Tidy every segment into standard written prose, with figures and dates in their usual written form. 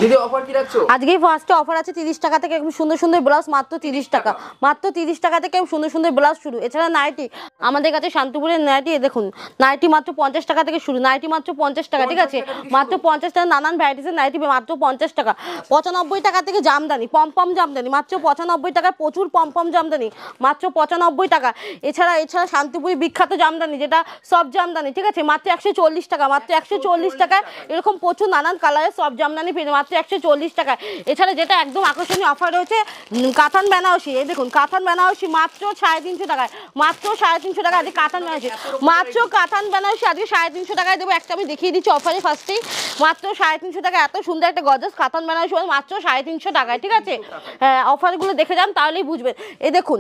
দিদি অফার কি রাখছো? আজকে ফার্স্টে অফার আছে 30 টাকা থেকে একদম সুন্দর সুন্দর ব্লাউজ মাত্র 30 টাকা, মাত্র 30 টাকা থেকে সুন্দর সুন্দর ব্লাউজ শুরু। এছাড়া নাইটি আমাদের কাছে শান্তিপুরের নাইটি দেখুন, নাইটি মাত্র 50 টাকা থেকে শুরু, নাইটি মাত্র 50 টাকা, ঠিক আছে, মাত্র 50 টাকা। নানান ভ্যারাইটিসের নাইটি মাত্র 50 টাকা। 95 টাকা থেকে জামদানি, পমপম জামদানি মাত্র 95 টাকা, প্রচুর পমপম জামদানি মাত্র 95 টাকা। এছাড়া শান্তিপুরি বিখ্যাত জামদানি যেটা সব জামদানি, ঠিক আছে, মাত্র 140 টাকা, মাত্র 140 টাকা। এরকম প্রচুর নানান কালারের সব জামদানি পেয়ে মাত্র 140 টাকা। এছাড়া যেটা একদম আকর্ষণীয় অফার রয়েছে কাতান বেনারসি, এই দেখুন কাতান বেনারসি মাত্র 350 টাকায়, মাত্র 350 টাকা আজকে কাতান বেনারসি, মাত্র কাতান বেনারসি আজকে 350 টাকায় দেবো। একটা আমি দেখিয়ে দিচ্ছি অফারে ফার্স্টেই, মাত্র 350 টাকা। এত সুন্দর একটা গর্জাস কাতান বেনারসি মাত্র 350 টাকায়, ঠিক আছে। হ্যাঁ, অফারগুলো দেখে যান তাহলেই বুঝবেন। এই দেখুন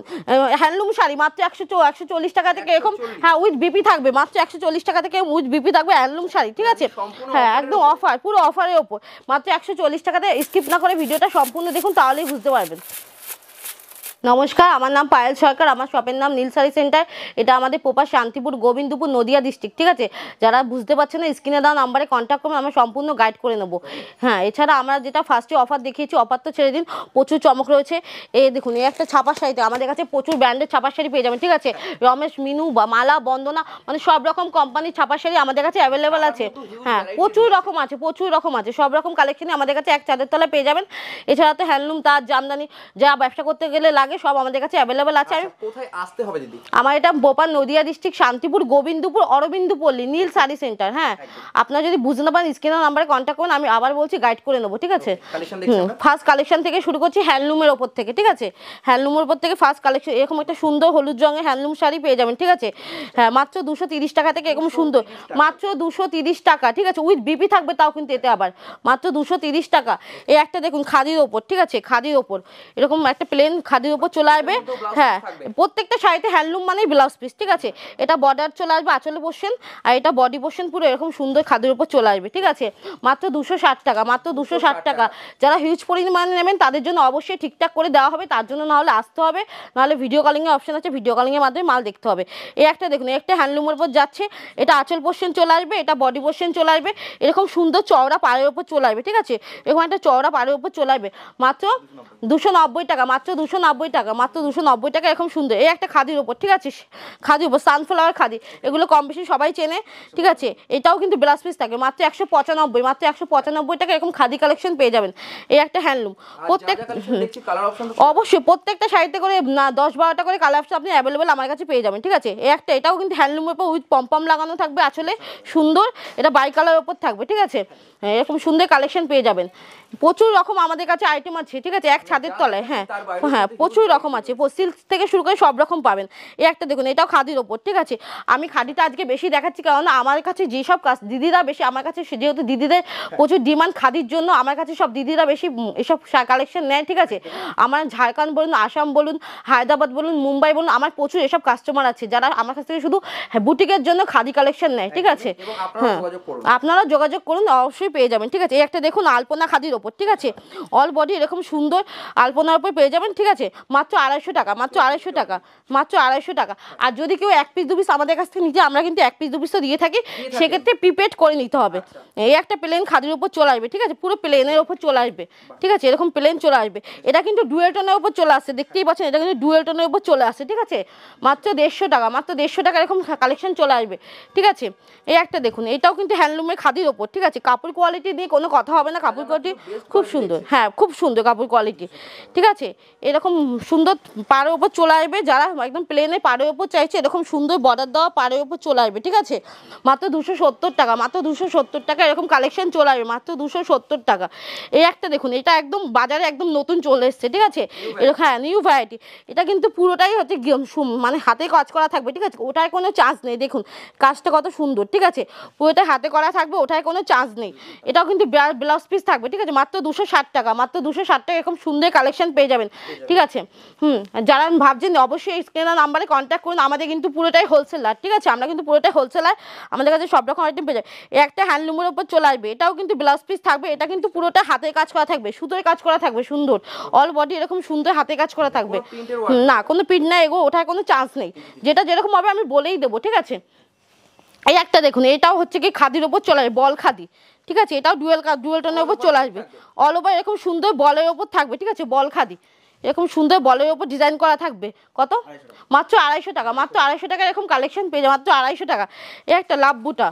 হ্যান্ডলুম শাড়ি মাত্র 140 টাকা থেকে এরকম, হ্যাঁ উইথ বিপি থাকবে, মাত্র 140 টাকা থেকে উইথ বিপি থাকবে হ্যান্ডলুম শাড়ি, ঠিক আছে। হ্যাঁ একদম অফার, পুরো অফারের ওপর মাত্র 140 টাকাতে। স্কিপ না করে ভিডিওটা সম্পূর্ণ দেখুন তাহলেই বুঝতে পারবেন। নমস্কার, আমার নাম পায়েল সরকার, আমার শপের নাম নীল শাড়ি সেন্টার। এটা আমাদের প্রপার শান্তিপুর গোবিন্দপুর নদিয়া ডিস্ট্রিক্ট, ঠিক আছে। যারা বুঝতে পারছেন না স্ক্রিনে দেওয়া নাম্বারে কন্ট্যাক্ট করবেন, আমরা সম্পূর্ণ গাইড করে নেবো। হ্যাঁ, এছাড়া আমরা যেটা ফার্স্টে অফার দেখিয়েছি, অফার তো ছেড়ে দিন, প্রচুর চমক রয়েছে। এই দেখুন এই একটা ছাপার শাড়িতে আমাদের কাছে প্রচুর ব্র্যান্ডের ছাপার শাড়ি পেয়ে যাবেন, ঠিক আছে। রমেশ, মিনু বা মালা, বন্দনা, মানে সব রকম কোম্পানির ছাপার শাড়ি আমাদের কাছে অ্যাভেলেবেল আছে। হ্যাঁ প্রচুর রকম আছে, প্রচুর রকম আছে, সব রকম কালেকশনই আমাদের কাছে এক চাঁদের তলায় পেয়ে যাবেন। এছাড়া তো হ্যান্ডলুম, তার জামদানি যা ব্যবসা করতে গেলে লাগে সব আমাদের কাছে অ্যাভেলেবেল আছে। কোথায় আসতে হবে দিদি? আমার এটা ভোপাল নদিয়া ডিস্ট্রিক্ট শান্তিপুর গোবিন্দপুর অরবিন্দু পল্লী নীল শাড়ি সেন্টার। হ্যাঁ, আপনারা যদি বুঝতে না পারেন স্ক্রিনের নাম্বারে কন্ট্যাক্ট করুন, আমি আবার বলছি গাইড করে নেবো, ঠিক আছে। ফার্স্ট কালেকশন থেকে শুরু করছি হ্যান্ডলুমের ওপর থেকে, ঠিক আছে। হ্যান্ডলুমের ওপর থেকে ফার্স্ট কালেকশন এরকম একটা সুন্দর হলুদ রঙের হ্যান্ডলুম শাড়ি পেয়ে যাবেন, ঠিক আছে। হ্যাঁ মাত্র 230 টাকা থেকে এরকম সুন্দর, মাত্র 230 টাকা, ঠিক আছে, উইথ বিপি থাকবে তাও কিন্তু এতে আবার মাত্র 230 টাকা। এই একটা দেখুন খাদির ওপর, ঠিক আছে, খাদির ওপর এরকম একটা প্লেন খাদির ওপর চলে আসবে। হ্যাঁ প্রত্যেকটা শাড়িতে হ্যান্ডলুম মানে ব্লাউজ পিস, ঠিক আছে। এটা বর্ডার চলে আসবে আঁচলে পোর্শন, আর এটা বডি পোর্শন পুরো এরকম সুন্দর খাদির উপর চলে আসবে, ঠিক আছে। মাত্র 260 টাকা, মাত্র 260 টাকা। যারা হিউজ পরিমাণে নেবেন তাদের জন্য অবশ্যই ঠিকঠাক করে দেওয়া হবে, তার জন্য নাহলে আসতে হবে, নাহলে ভিডিও কলিংয়ের অপশন আছে, ভিডিও কলিংয়ের মাধ্যমে মাল দেখতে হবে। এই একটা দেখুন একটা হ্যান্ডলুমের উপর যাচ্ছে, এটা আঁচল পোর্শন চলে আসবে, এটা বডি পোর্শন চলে আসবে, এরকম সুন্দর চওড়া পাড়ের উপর চলে আসবে, ঠিক আছে। এরকম একটা চওড়া পাড়ের উপর চলে আসবে মাত্র 290 টাকা, মাত্র 290 টাকা, মাত্র 290 টাকা। এরকম সুন্দর এই একটা খাদির ওপর, ঠিক আছে, খাদির উপর সানফ্লাওয়ার খাদি, এগুলো কম বেশি সবাই চেনে, ঠিক আছে। এটাও কিন্তু ব্লাউজ পিস থাকে মাত্র 195, মাত্র 195 টাকা। এরকম খাদি কালেকশন পেয়ে যাবেন। এই একটা হ্যান্ডলুম, প্রত্যেক অবশ্যই প্রত্যেকটা শাড়িতে করে না 10-12টা করে কালার অপশন আপনি অ্যাভেলেবেল আমার কাছে পেয়ে যাবেন, ঠিক আছে। এই একটা এটাও কিন্তু হ্যান্ডলুমের উপর উইথ পম্পম লাগানো থাকবে আঁচলে সুন্দর, এটা বাই কালার ওপর থাকবে, ঠিক আছে। এরকম সুন্দর কালেকশন পেয়ে যাবেন। প্রচুর রকম আমাদের কাছে আইটেম আছে, ঠিক আছে, এক ছাদের তলায়। হ্যাঁ হ্যাঁ প্রচুর রকম আছে, সিল্ক থেকে শুরু করে সব রকম পাবেন। এই একটা দেখুন এটাও খাদির ওপর, ঠিক আছে। আমি খাদিটা আজকে বেশি দেখাচ্ছি কারণ আমার কাছে যেসব দিদিরা বেশি, আমার কাছে যেহেতু দিদিদের প্রচুর ডিমান্ড খাদির জন্য, আমার কাছে সব দিদিরা বেশি এসব কালেকশন নেয়, ঠিক আছে। আমার ঝাড়খণ্ড বলুন, আসাম বলুন, হায়দ্রাবাদ বলুন, মুম্বাই বলুন, আমার প্রচুর এসব কাস্টমার আছে যারা আমার কাছ থেকে শুধু বুটিকের জন্য খাদি কালেকশন নেয়, ঠিক আছে। হ্যাঁ আপনারা যোগাযোগ করুন, অবশ্যই পেয়ে যাবেন, ঠিক আছে। এই একটা দেখুন আলপনা খাদির ওপর, ঠিক আছে, অল বডি এরকম সুন্দর আলপনার উপর পেয়ে যাবেন, ঠিক আছে, মাত্র 250 টাকা, মাত্র 250 টাকা, মাত্র 250 টাকা। আর যদি কেউ 1 পিস 2 পিস আমাদের কাছ থেকে নিতে, আমরা কিন্তু 1 পিস 2 পিস তো দিয়ে থাকি, সেক্ষেত্রে প্রিপেড করে নিতে হবে। এই একটা প্লেন খাদির উপর চলে আসবে, ঠিক আছে, পুরো প্লেনের উপর চলে আসবে, ঠিক আছে, এরকম প্লেন চলে আসবে। এটা কিন্তু ডুয়েল টোনের উপর চলে আসছে, দেখতেই পাচ্ছেন, এটা কিন্তু ডুয়েল টোনের উপর চলে আসছে, ঠিক আছে, মাত্র 150 টাকা, মাত্র 150 টাকা এরকম কালেকশন চলে আসবে, ঠিক আছে। এই একটা দেখুন এটাও কিন্তু হ্যান্ডলুমের খাদির ওপর, ঠিক আছে, কাপড় কোয়ালিটি নিয়ে কোনো কথা হবে না, কাপড় কোয়ালিটি খুব সুন্দর, হ্যাঁ খুব সুন্দর কাপড় কোয়ালিটি, ঠিক আছে। এরকম সুন্দর পাড়ের ওপর চলে আসবে, যারা একদম প্লেনে পাড়ের ওপর চাইছে এরকম সুন্দর বর্ডার দেওয়া পাড়ের ওপর চলে আসবে, ঠিক আছে, মাত্র 270 টাকা, মাত্র 270 টাকা এরকম কালেকশন চলে আসবে, মাত্র 270 টাকা। এই একটা দেখুন এটা একদম বাজারে একদম নতুন চলে এসছে, ঠিক আছে, এরকম হ্যাঁ নিউ ভ্যারাইটি। এটা কিন্তু পুরোটাই হচ্ছে মানে হাতে কাজ করা থাকবে, ঠিক আছে, ওটায় কোনো চার্জ নেই, দেখুন কাজটা কত সুন্দর, ঠিক আছে, পুরোটা হাতে করা থাকবে, ওটায় কোনো চার্জ নেই। এটাও কিন্তু ব্লাউজ পিস থাকবে, ঠিক আছে, মাত্র 260 টাকা, মাত্র 260 টাকা এরকম সুন্দর কালেকশন পেয়ে যাবেন, ঠিক আছে। যারা ভাবছেন অবশ্যই স্ক্রিনের নাম্বারে কন্ট্যাক্ট করুন, আমাদের কিন্তু পুরোটাই হোলসেলার, ঠিক আছে, আমরা কিন্তু পুরোটাই হোলসেলার, আমাদের কাছে সব রকম আইটেম পেয়ে যায়। একটা হ্যান্ডলুমের উপর চলে আসবে, এটাও কিন্তু ব্লাউজ পিস থাকবে, এটা কিন্তু পুরোটা হাতের কাজ করা থাকবে, সুতোর কাজ করা থাকবে সুন্দর, অল বডি এরকম সুন্দর হাতে কাজ করা থাকবে, না কোনো প্রিন্ট নাই, এগো ওঠায় কোনো চান্স নেই, যেটা যেরকম হবে আমি বলেই দেবো, ঠিক আছে। এই একটা দেখুন এটাও হচ্ছে কি খাদির ওপর চলে আসবে, বল খাদি, ঠিক আছে, এটাও ডুয়েল টোনের উপর চলে আসবে। অল ওভার এরকম সুন্দর বলের ওপর থাকবে, ঠিক আছে, বল খাদি এরকম সুন্দর বলের ওপর ডিজাইন করা থাকবে। কত? মাত্র 250 টাকা। মাত্র 250 টাকা এরকম কালেকশন পেয়ে যাবে, মাত্র 250 টাকা। এ একটা লাভ বুটা,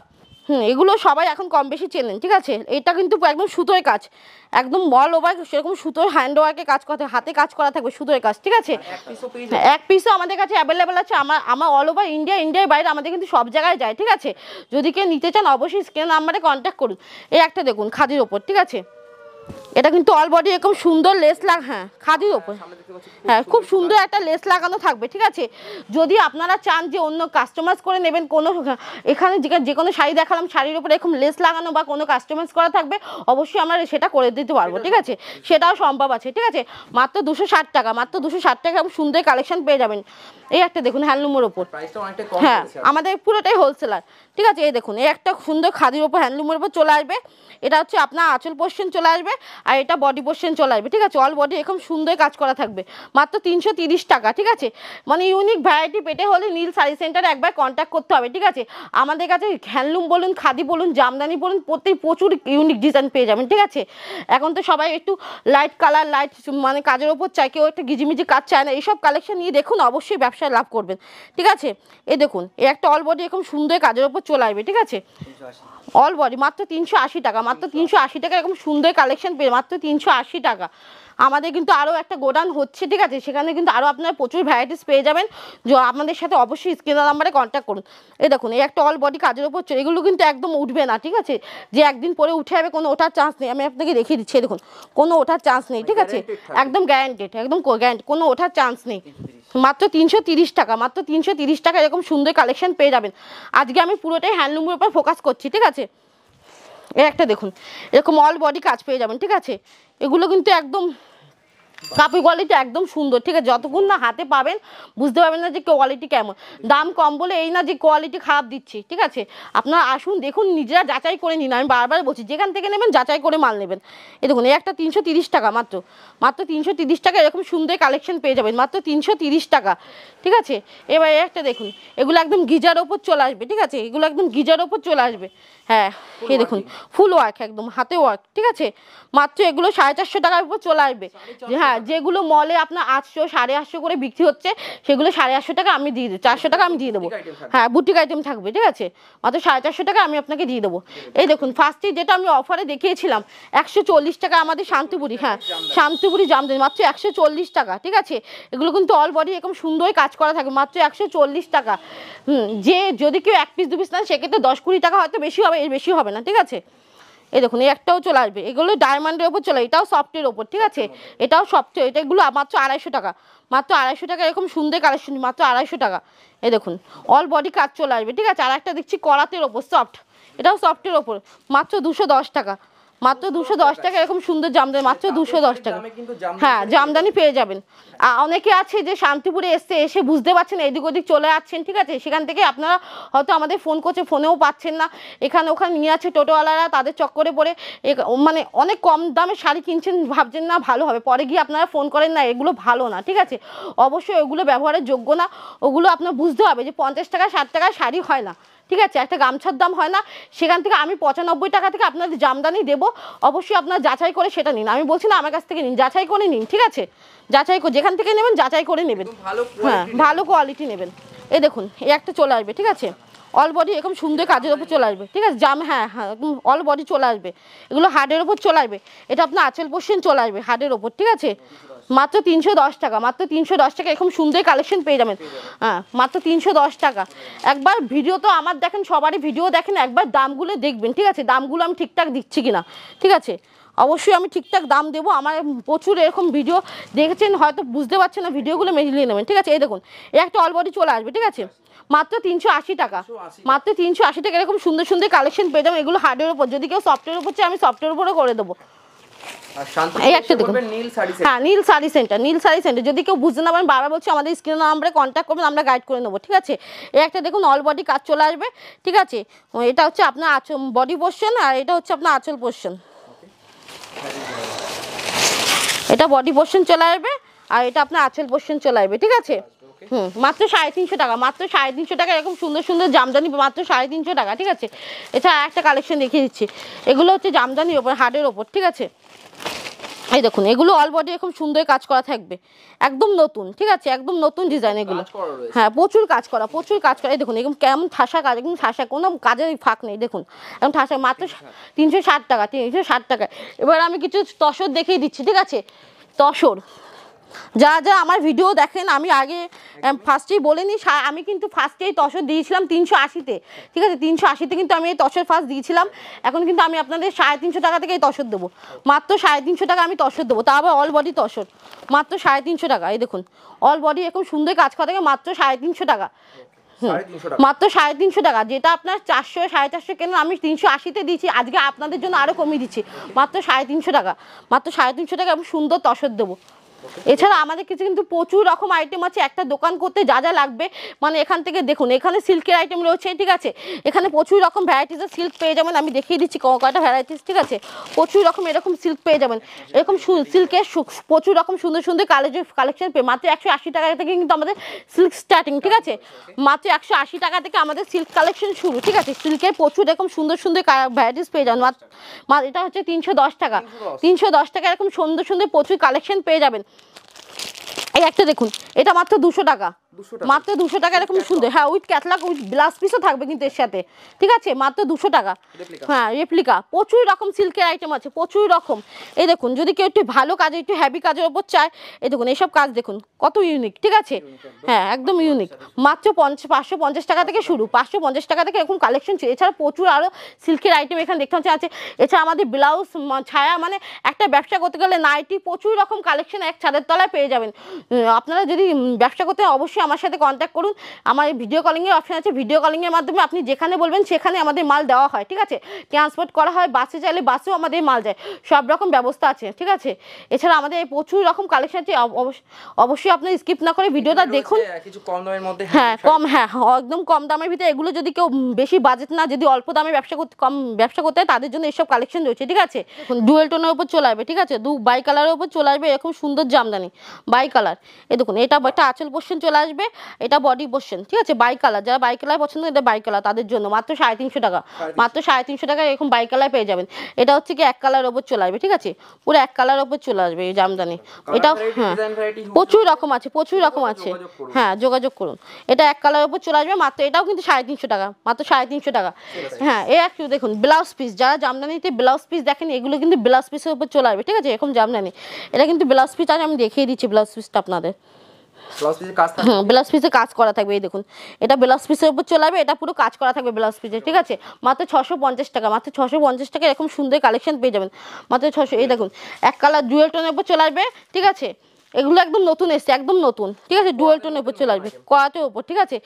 এগুলো সবাই এখন কম বেশি চেনেন, ঠিক আছে। এটা কিন্তু একদম সুতোর কাজ, একদম অল ওভার সেরকম সুতোর হ্যান্ড ওয়ার্কে কাজ করতে, হাতে কাজ করা থাকবে, সুতোর কাজ, ঠিক আছে। এক পিসও আমাদের কাছে অ্যাভেলেবেল আছে। আমার অল ওভার ইন্ডিয়ার বাইরে আমাদের কিন্তু সব জায়গায় যায়, ঠিক আছে। যদি কেউ নিতে চান অবশ্যই স্ক্রিন নাম্বারে কন্ট্যাক্ট করুন। এই একটা দেখুন খাদির ওপর, ঠিক আছে, এটা কিন্তু অল বডি এরকম সুন্দর লেস হ্যাঁ খাদির ওপর, হ্যাঁ খুব সুন্দর একটা লেস লাগানো থাকবে, ঠিক আছে। যদি আপনারা চান যে অন্য কাস্টমাইজ করে নেবেন, কোনো এখানে যে কোনো শাড়ি দেখালাম শাড়ির উপরে এরকম লেস লাগানো বা কোনো কাস্টমাইজ করা থাকবে, অবশ্যই আমরা সেটা করে দিতে পারবো, ঠিক আছে, সেটাও সম্ভব আছে, ঠিক আছে। মাত্র 260 টাকা, মাত্র 260 টাকা সুন্দর কালেকশন পেয়ে যাবেন। এই একটা দেখুন হ্যান্ডলুমের ওপর, হ্যাঁ আমাদের পুরোটাই হোলসেলার, ঠিক আছে। এই দেখুন এই একটা সুন্দর খাদির ওপর হ্যান্ডলুমের ওপর চলে আসবে। এটা হচ্ছে আপনার আঁচল পোর্শন চলে আসবে, আর এটা বডি পোর্শন চলে আসবে, ঠিক আছে। অল বডি এরকম সুন্দর কাজ করা থাকবে, মাত্র 330 টাকা, ঠিক আছে। মানে ইউনিক ভ্যারাইটি পেতে হলে নীল শাড়ি সেন্টারে একবার কন্ট্যাক্ট করতে হবে, ঠিক আছে। আমাদের কাছে হ্যান্ডলুম বলুন, খাদি বলুন, জামদানি বলুন, প্রচুর ইউনিক ডিজাইন পেয়ে যাবেন, ঠিক আছে। এখন তো সবাই একটু লাইট কালার, লাইট মানে কাজের ওপর চায়, কেউ একটা গিজিমিজি কাজ চায় না। এইসব কালেকশন নিয়ে দেখুন, অবশ্যই ব্যবসায় লাভ করবেন, ঠিক আছে। এই দেখুন এই একটা অল বডি এরকম সুন্দর কাজের ওপর চলে আসবে, ঠিক আছে। অল বডি মাত্র 380 টাকা, মাত্র 380 টাকা এরকম সুন্দর কালেকশন পেয়ে, মাত্র 380 টাকা। আমাদের কিন্তু আরও একটা গোডাউন হচ্ছে, ঠিক আছে, সেখানে কিন্তু আরও আপনারা প্রচুর ভ্যারাইটিস পেয়ে যাবেন। যে আপনাদের সাথে অবশ্যই স্ক্রিন নাম্বারে কন্ট্যাক্ট করুন। এই দেখুন এই একটা অল বডি কাজের ওপর, এগুলো কিন্তু একদম উঠবে না, ঠিক আছে, যে একদিন পরে উঠে যাবে, কোনো ওঠার চান্স নেই। আমি আপনাকে দেখিয়ে দিচ্ছি, দেখুন কোনো ওঠার চান্স নেই, ঠিক আছে, একদম গ্যারান্টেড, একদম গ্যারান্টি, কোনো ওঠার চান্স নেই। মাত্র 330 টাকা, মাত্র 330 টাকা এরকম সুন্দর কালেকশন পেয়ে যাবেন। আজকে আমি পুরোটাই হ্যান্ডলুমের উপর ফোকাস করছি, ঠিক আছে। এই একটা দেখুন এরকম অল বডি কাজ পেয়ে যাবেন, ঠিক আছে। এগুলো কিন্তু একদম কাপড় কোয়ালিটি একদম সুন্দর, ঠিক আছে। যতক্ষণ না হাতে পাবেন বুঝতে পারবেন না যে কোয়ালিটি কেমন। দাম কম বলে এই না যে কোয়ালিটি খারাপ দিচ্ছি, ঠিক আছে। আপনারা আসুন দেখুন, নিজেরা যাচাই করে নিন। আমি বারবার বলছি যেখান থেকে নেবেন যাচাই করে মাল নেবেন। এই দেখুন এই একটা 330 টাকা, মাত্র 330 টাকা এরকম সুন্দর কালেকশন পেয়ে যাবেন, মাত্র 330 টাকা, ঠিক আছে। এবার একটা দেখুন এগুলো একদম গিজার ওপর চলে আসবে, ঠিক আছে, এগুলো একদম গিজার ওপর চলে আসবে, হ্যাঁ এই দেখুন ফুল ওয়ার্ক, একদম হাতে ওয়ার্ক, ঠিক আছে। মাত্র এগুলো 450 টাকার উপর চলে আসবে। হ্যাঁ যেগুলো মলে আপনার 800 850 করে বিক্রি হচ্ছে, সেগুলো 850 টাকা আমি দিয়ে দেবো, 400 টাকা আমি দিয়ে দেবো। হ্যাঁ বুটিক আইটেম থাকবে, ঠিক আছে, মাত্র 450 টাকা আমি আপনাকে দিয়ে দেবো। এই দেখুন ফার্স্টে যেটা আমি অফারে দেখিয়েছিলাম 140 টাকা আমাদের শান্তিপুরি, হ্যাঁ শান্তিপুরি জামদানি, মাত্র 140 টাকা, ঠিক আছে। এগুলো কিন্তু অল বডি এরকম সুন্দর কাজ করা থাকবে, মাত্র 140 টাকা। যে যদি কেউ এক পিস দু পিস নেন সেক্ষেত্রে 10-20 টাকা হয়তো বেশি হবে, এর বেশি হবে না, ঠিক আছে। এই দেখুন এই একটাও চলে আসবে, এগুলো ডায়মন্ডের ওপর চলে, এটাও সফটের ওপর, ঠিক আছে, এটাও সফট, এগুলো মাত্র 250 টাকা, মাত্র 250 টাকা এরকম সুন্দর কালেকশন, মাত্র 250 টাকা। এই দেখুন অল বডি কাজ চলে আসবে, ঠিক আছে। আর একটা দেখছি করাতের ওপর সফট, এটাও সফটের ওপর, মাত্র 210 টাকা, মাত্র 210 টাকা এরকম সুন্দর জামদানি, মাত্র 210 টাকা, হ্যাঁ জামদানি পেয়ে যাবেন। অনেকে আছে যে শান্তিপুরে এসে বুঝতে পারছেন, এদিক ওদিক চলে যাচ্ছেন, ঠিক আছে, সেখান থেকে আপনারা হয়তো আমাদের ফোন করছে, ফোনেও পাচ্ছেন না, এখানে ওখানে নিয়ে আছে টোটোওয়ালারা, তাদের চক্করে পড়ে মানে অনেক কম দামে শাড়ি কিনছেন, ভাবছেন না ভালো হবে, পরে গিয়ে আপনারা ফোন করেন না, এগুলো ভালো না, ঠিক আছে। অবশ্যই ওগুলো ব্যবহারের যোগ্য না, ওগুলো আপনার বুঝতে হবে যে 50 টাকা 60 টাকায় শাড়ি হয় না, ঠিক আছে, একটা গামছার দাম হয় না। সেখান থেকে আমি 95 টাকা থেকে আপনাদের জামদানি দেবো, অবশ্যই আপনারা যাচাই করে সেটা নিন। আমি বলছি না আমার কাছ থেকে নিন, যাচাই করে নিন, ঠিক আছে, যাচাই করে যেখান থেকে নেবেন যাচাই করে নেবেন, হ্যাঁ ভালো কোয়ালিটি নেবেন। এই দেখুন এই একটা চলে আসবে, ঠিক আছে, অল বডি এরকম সুন্দর কাজের ওপর চলে আসবে, ঠিক আছে, হ্যাঁ হ্যাঁ অল বডি চলে আসবে, এগুলো হার্ডের ওপর চলে আসবে, এটা আপনার আঁচল পোর্শন চলে আসবে হার্ডের ওপর, ঠিক আছে। মাত্র 310 টাকা, মাত্র 310 টাকা এরকম সুন্দর কালেকশন পেয়ে যাবেন, হ্যাঁ মাত্র 310 টাকা। একবার ভিডিও তো আমার দেখেন, সবারই ভিডিও দেখেন, একবার দামগুলো দেখবেন, ঠিক আছে, দামগুলো আমি ঠিকঠাক দিচ্ছি কিনা, ঠিক আছে। অবশ্যই আমি ঠিকঠাক দাম দেবো, আমার প্রচুর এরকম ভিডিও দেখেছেন, হয়তো বুঝতে পারছেন না, ভিডিওগুলো মিলিয়ে নেবেন, ঠিক আছে। এই দেখুন এই একটা অল বডি চলে আসবে, ঠিক আছে, মাত্র 380 টাকা, মাত্র 380 টাকা এরকম সুন্দর সুন্দর কালেকশন পেয়ে যাবেন। এগুলো হার্ডের উপর, যদি কেউ সফটওয়্যার উপর চাই আমি সফটওয়্যার উপরও করে দেবো। এই একটা দেখুন হ্যাঁ নীল শাড়ি সেন্টার, নীল শাড়ি সেন্টার, যদি কেউ বুঝতে না পারেন বারবার বলছি আমাদের স্ক্রিন নাম্বারে কন্ট্যাক্ট করবেন, আমরা গাইড করে নেবো, ঠিক আছে। এই একটা দেখুন অল বডি কাজ চলে আসবে, ঠিক আছে, এটা হচ্ছে আপনার বডি পোর্শন, আর এটা হচ্ছে আপনার আঁচল পোর্শন, এটা বডি পোর্শন চলে আসবে, আর এটা আপনার আঁচল পোর্শন চলে আসবে, ঠিক আছে। মাত্র 350 টাকা, মাত্র 350 টাকা এরকম সুন্দর সুন্দর জামদানি মাত্র 350 টাকা, ঠিক আছে। এছাড়া একটা কালেকশন দেখিয়ে দিচ্ছি, এগুলো হচ্ছে জামদানির ওপর হার্ডের ওপর, ঠিক আছে। এই দেখুন এগুলো অল বডি এরকম সুন্দর কাজ করা থাকবে, একদম নতুন, ঠিক আছে, একদম নতুন ডিজাইন এগুলো। হ্যাঁ প্রচুর কাজ করা, প্রচুর কাজ করা। এই দেখুন এরকম কেমন ঠাসা কাজ, একদম ঠাসা, কোনো কাজের ফাঁক নেই। দেখুন একদম ঠাসা, মাত্র 360 টাকা, 360 টাকা। এবার আমি কিছু তসর দেখিয়ে দিচ্ছি, ঠিক আছে। তসর যারা যারা আমার ভিডিও দেখেন, আমি আগে ফার্স্টেই বলে নিই, আমি কিন্তু ফার্স্টেই তসর দিয়েছিলাম 380-তে, ঠিক আছে। 380-তে কিন্তু আমি এই তসর ফার্স্ট দিয়েছিলাম। এখন কিন্তু আমি আপনাদের 350 টাকা থেকে এই তসর দেবো, মাত্র 350 টাকা আমি তসর দেবো, তা আবার অল বডি তসর, মাত্র 350 টাকা। এই দেখুন অল বডি এরকম সুন্দর কাজ করা থাকে, মাত্র 350 টাকা, মাত্র 350 টাকা। যেটা আপনার 400 450 কেনেন, আমি 380-তে দিচ্ছি, আজকে আপনাদের জন্য আরও কমিয়ে দিচ্ছি, মাত্র 350 টাকা, মাত্র 350 টাকা আমি সুন্দর তসর দেবো। এছাড়া আমাদের কিছু কিন্তু প্রচুর রকম আইটেম আছে, একটা দোকান করতে যা যা লাগবে, মানে এখান থেকে দেখুন, এখানে সিল্কের আইটেম রয়েছে, ঠিক আছে। এখানে প্রচুর রকম ভ্যারাইটিসের সিল্ক পেয়ে যাবেন, আমি দেখিয়ে দিচ্ছি কয়টা ভ্যারাইটিস, ঠিক আছে। প্রচুর রকম এরকম সিল্ক পেয়ে যাবেন, এরকম সিল্কের প্রচুর রকম সুন্দর সুন্দর কালেকশন পেয়ে মাত্র 180 টাকা থেকে কিন্তু আমাদের সিল্ক স্টার্টিং, ঠিক আছে। মাত্র 180 টাকা থেকে আমাদের সিল্ক কালেকশন শুরু, ঠিক আছে। সিল্কের প্রচুর এরকম সুন্দর সুন্দর ভ্যারাইটিস পেয়ে যাবেন, এটা হচ্ছে 310 টাকা, 310 টাকা এরকম সুন্দর সুন্দর প্রচুর কালেকশন পেয়ে যাবেন। এই একটা দেখুন, এটা মাত্র 200 টাকা, মাত্র 200 টাকা এরকম সুন্দর, হ্যাঁ উইথ ক্যাটলগ উইথ ব্লাউজ পিসও থাকবে কিন্তু এর সাথে, ঠিক আছে, মাত্র 200 টাকা। হ্যাঁ রেপ্লিকা, প্রচুর রকম সিল্কের আইটেম আছে, প্রচুর রকম। এই দেখুন যদি কেউ একটু ভালো কাজে, একটু হ্যাভি কাজের ওপর চায়, এই দেখুন এইসব কাজ দেখুন কত ইউনিক, ঠিক আছে। হ্যাঁ একদম ইউনিক, মাত্র 550 টাকা থেকে শুরু, 550 টাকা থেকে এরকম কালেকশন। এছাড়া প্রচুর আরও সিল্কের আইটেম এখানে দেখতে পাচ্ছি আছে। এছাড়া আমাদের ব্লাউজ ছায়া, মানে একটা ব্যবসা করতে গেলে নাইটি, প্রচুর রকম কালেকশন এক ছাদের তলায় পেয়ে যাবেন। আপনারা যদি ব্যবসা করতে অবশ্যই আমার সাথে কন্ট্যাক্ট করুন, আমার ভিডিও কলিংয়ের অপশন আছে, ভিডিও কলিংয়ের মাধ্যমে আপনি যেখানে বলবেন সেখানে আমাদের মাল দেওয়া হয়, ঠিক আছে। ট্রান্সপোর্ট করা হয়, বাসে চাইলে বাসেও আমাদের মাল যায়, সব রকম ব্যবস্থা আছে, ঠিক আছে। এছাড়া আমাদের প্রচুর রকম কালেকশন আছে, অবশ্যই আপনি স্কিপ না করে ভিডিওটা দেখুন। কিছু কম দামের মধ্যে, হ্যাঁ কম, হ্যাঁ একদম কম দামের ভিতরে, এগুলো যদি কেউ বেশি বাজেট না, যদি অল্প দামে ব্যবসা করতে হয় তাদের জন্য এইসব কালেকশন রয়েছে, ঠিক আছে। ডুয়েল টোনের উপর চলে আসবে, ঠিক আছে, বাই কালারের উপর চলে আসবে এরকম সুন্দর জামদানি বাই কালার। এই দেখুন এটা একটা আঁচল পোর্শন চলে আসবে, এটা বডি পোর্শন, ঠিক আছে। বাই কালার, যারা বাই কালার পছন্দ, এটা বাই কালার তাদের জন্য মাত্র 350 টাকা, মাত্র 350 টাকা এরকম বাই কালার পেয়ে যাবেন। এটা হচ্ছে কি এক কালার ওপর চলে আসবে, ঠিক আছে, পুরো এক কালার ওপর চলে আসবে এই জামদানি। এটা হ্যাঁ প্রচুর রকম আছে, প্রচুর রকম আছে, হ্যাঁ যোগাযোগ করুন। এটা এক কালার ওপর চলে আসবে মাত্র, এটাও কিন্তু 350 টাকা, মাত্র 350 টাকা। হ্যাঁ এই একটু দেখুন ব্লাউজ পিস, যারা জামদানিতে ব্লাউজ পিস দেখেন, এগুলো কিন্তু ব্লাউজ পিসের উপর চলে আসবে, ঠিক আছে, এরকম জামদানি। এটা কিন্তু ব্লাউজ পিস আছে, আমি দেখিয়ে দিচ্ছি ব্লাউজ পিসটা আপনাদের। ব্লাউজ পিসে কাজ করা থাকবে, এই দেখুন এটা ব্লাউজ পিসের উপর চলে আসবে, এটা পুরো কাজ করা থাকবে ব্লাউজ পিসে, ঠিক আছে। মাত্র 650 টাকা, মাত্র 650 টাকা এরকম সুন্দর কালেকশন পেয়ে যাবেন, মাত্র 600। এই দেখুন এক কালার ডুয়েল টোনের উপর চলে আসবে, ঠিক আছে। এগুলো একদম নতুন এসছে, একদম নতুন, ঠিক আছে, ডুয়েল টোনের উপর চলে আসবে, করাটের উপর, ঠিক আছে।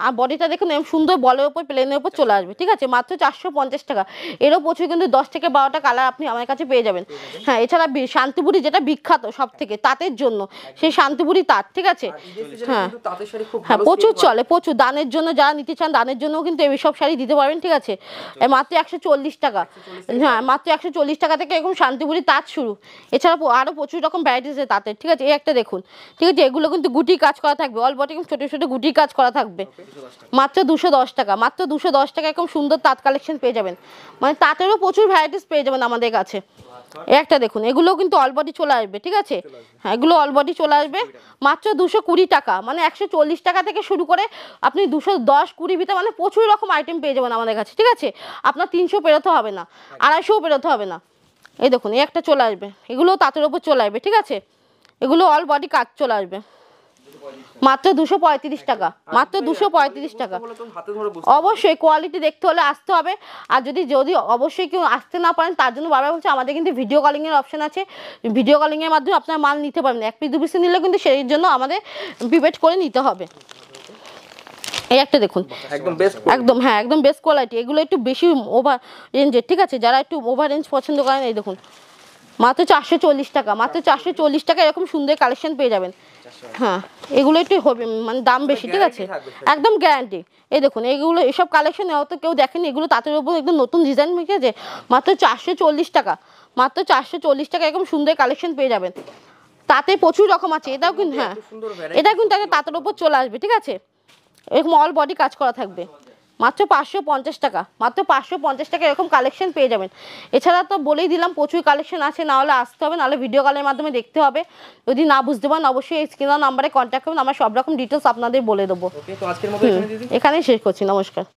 আর বডিটা দেখুন এরকম সুন্দর বলের উপর, প্লেনের উপর চলে আসবে, ঠিক আছে, মাত্র 450 টাকা। এরও প্রচুর কিন্তু 10 থেকে 12টা কালার আপনি আমার কাছে পেয়ে যাবেন। হ্যাঁ এছাড়া শান্তিপুরি যেটা বিখ্যাত সব থেকে তাঁতের জন্য, সেই শান্তিপুরি তাঁত, ঠিক আছে। হ্যাঁ হ্যাঁ প্রচুর চলে, প্রচুর দানের জন্য, যারা নিতে চান দানের জন্য কিন্তু এইসব শাড়ি দিতে পারবেন, ঠিক আছে। মাত্র 140 টাকা, হ্যাঁ মাত্র 140 টাকা থেকে এরকম শান্তিপুরি তাঁত শুরু। এছাড়া আরও প্রচুর রকম ভ্যারাইটিস আছে তাঁতের, ঠিক আছে। এই একটা দেখুন, ঠিক আছে, এগুলো কিন্তু গুটি কাজ করা থাকবে, অল বডি ছোট ছোট গুটি কাজ করা থাকবে, মাত্র 210 টাকা, মাত্র 210 টাকা এরকম সুন্দর তাঁত কালেকশন পেয়ে যাবেন। মানে তাঁতেরও প্রচুর ভ্যারাইটিস পেয়ে যাবেন আমাদের কাছে। একটা দেখুন এগুলোও কিন্তু অল বডি চলে আসবে, ঠিক আছে। হ্যাঁ এগুলো অল বডি চলে আসবে মাত্র 220 টাকা, মানে 140 টাকা থেকে শুরু করে আপনি 210 20 ভিতরে, মানে প্রচুর রকম আইটেম পেয়ে যাবেন আমাদের কাছে, ঠিক আছে। আপনার 300 পেরোতে হবে না, 250 পেরোতে হবে না। এই দেখুন এই একটা চলে আসবে, এগুলোও তাঁতের ওপর চলে আসবে, ঠিক আছে। এগুলো অল বডি কাজ চলে আসবে, মাত্র 235 টাকা, মাত্র 235 টাকা। অবশ্যই কোয়ালিটি দেখতে হলে আসতে হবে, আর যদি অবশ্যই কেউ আসতে না পারেন তার জন্য বারবার বলছে আমাদের কিন্তু ভিডিও কলিংয়ের অপশন আছে, ভিডিও কলিংয়ের মাধ্যমে আপনার মাল নিতে পারবেন। 1 পিস 2 পিস নিলে কিন্তু সেই জন্য আমাদের প্রিপেড করে নিতে হবে। এই একটা দেখুন একদম, হ্যাঁ একদম বেস্ট কোয়ালিটি, এগুলো একটু বেশি ওভার রেঞ্জের, ঠিক আছে, যারা একটু ওভার রেঞ্জ পছন্দ করেন। এই দেখুন মাত্র 440 টাকা, মাত্র 440 টাকা এরকম সুন্দর কালেকশন পেয়ে যাবেন। হ্যাঁ এগুলো একটু হবে মানে দাম বেশি, ঠিক আছে, একদম গ্যারান্টি। এই দেখুন এগুলো এসব কালেকশন হয়তো কেউ দেখেনি, এগুলো তাঁতের উপর একদম নতুন ডিজাইন, ঠিক আছে, মাত্র 440 টাকা, মাত্র 440 টাকা এরকম সুন্দর কালেকশন পেয়ে যাবেন। তাতে প্রচুর রকম আছে, এটাও কিন্তু হ্যাঁ এত সুন্দর variety। এটা কিন্তু একটা তাঁতের উপর চলে আসবে, ঠিক আছে, এরকম অল বডি কাজ করা থাকবে, মাত্র 550 টাকা, মাত্র 550 টাকা এরকম কালেকশন পেয়ে যাবেন। এছাড়া তো বলেই দিলাম প্রচুর কালেকশন আছে, না হলে আসতে হবে, নাহলে ভিডিও কলের মাধ্যমে দেখতে হবে। যদি না বুঝতে পারেন অবশ্যই এই স্ক্রিন নাম্বারে কন্ট্যাক্ট করুন, আমরা সব রকম ডিটেলস আপনাদের বলে দেবো। ওকে, তো আজকের মতো এখানে দিদি। এখানেই শেষ করছি, নমস্কার।